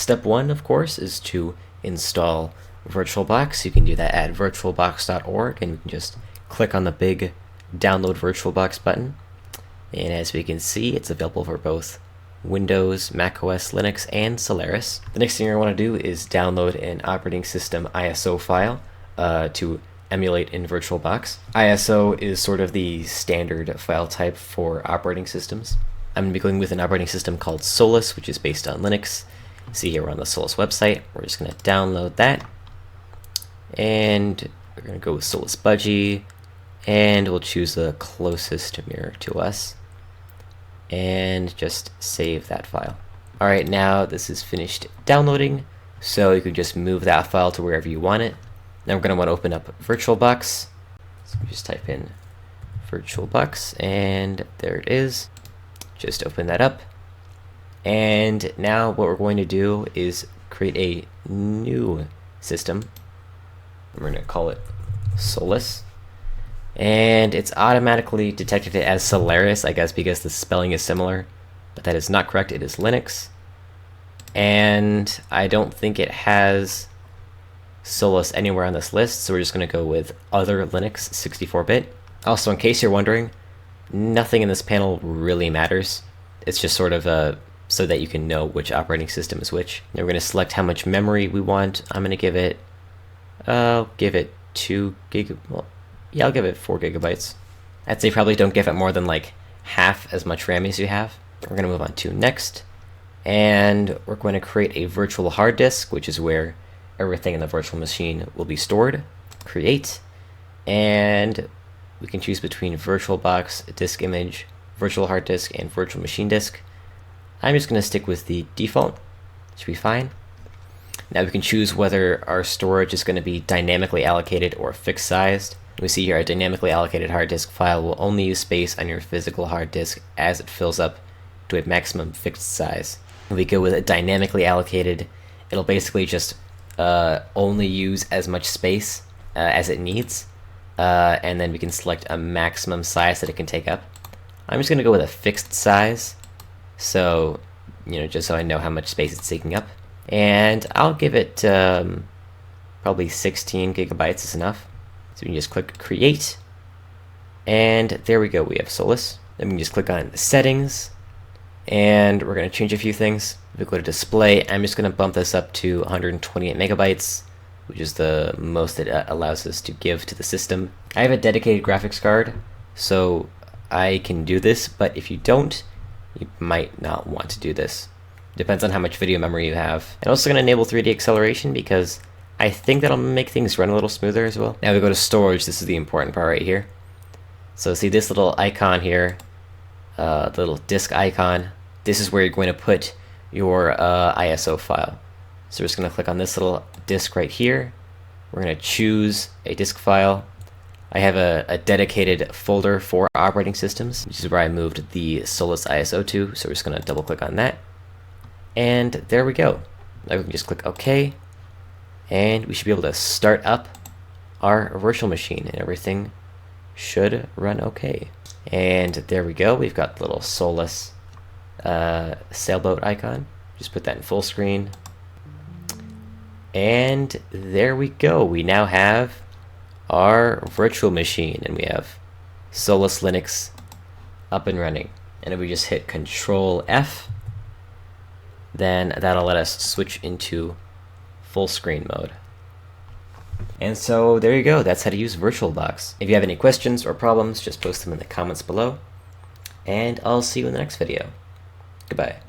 Step one, of course, is to install VirtualBox. You can do that at virtualbox.org, and you can just click on the big download VirtualBox button. And as we can see, it's available for both Windows, macOS, Linux, and Solaris. The next thing you're going to want to do is download an operating system ISO file to emulate in VirtualBox. ISO is sort of the standard file type for operating systems. I'm going to be going with an operating system called Solus, which is based on Linux. See here, we're on the Solus website. We're just going to download that, and we're going to go with Solus Budgie, and we'll choose the closest mirror to us, and just save that file. Alright, now this is finished downloading, so you can just move that file to wherever you want it. Now we're going to want to open up VirtualBox, so we just type in VirtualBox, and there it is. Just open that up. And now what we're going to do is create a new system. We're going to call it Solus. And it's automatically detected it as Solaris, I guess because the spelling is similar. But that is not correct, it is Linux. And I don't think it has Solus anywhere on this list, so we're just going to go with Other Linux 64-bit. Also, in case you're wondering, nothing in this panel really matters. It's just sort of so that you can know which operating system is which. Now we're going to select how much memory we want. I'm going to give it, I'll give it 4 gigabytes. I'd say probably don't give it more than like half as much RAM as you have. We're going to move on to next. And we're going to create a virtual hard disk, which is where everything in the virtual machine will be stored. Create. And we can choose between VirtualBox, disk image, virtual hard disk, and virtual machine disk. I'm just going to stick with the default. Should be fine. Now we can choose whether our storage is going to be dynamically allocated or fixed sized. We see here a dynamically allocated hard disk file will only use space on your physical hard disk as it fills up to a maximum fixed size. If we go with a dynamically allocated, it'll basically just only use as much space as it needs, and then we can select a maximum size that it can take up. I'm just going to go with a fixed size, so just so I know how much space it's taking up, and I'll give it probably 16 gigabytes is enough. So we can just click create, and there we go, we have Solus. Then we can just click on settings, and we're going to change a few things. If we go to display, I'm just going to bump this up to 128 megabytes, which is the most it allows us to give to the system. I have a dedicated graphics card, so I can do this, but if you don't, you might not want to do this. Depends on how much video memory you have. I'm also going to enable 3D acceleration because I think that'll make things run a little smoother as well. Now we go to storage. This is the important part right here. So see this little icon here, the little disk icon. This is where you're going to put your ISO file. So we're just going to click on this little disk right here. We're going to choose a disk file. I have a dedicated folder for operating systems, which is where I moved the Solus ISO to, so we're just going to double click on that. And there we go. Now we can just click OK, and we should be able to start up our virtual machine, and everything should run okay. And there we go, we've got the little Solus sailboat icon. Just put that in full screen. And there we go, we now have our virtual machine, and we have Solus Linux up and running. And if we just hit Control F, then that'll let us switch into full screen mode. And so there you go, that's how to use VirtualBox. If you have any questions or problems, just post them in the comments below, and I'll see you in the next video. Goodbye.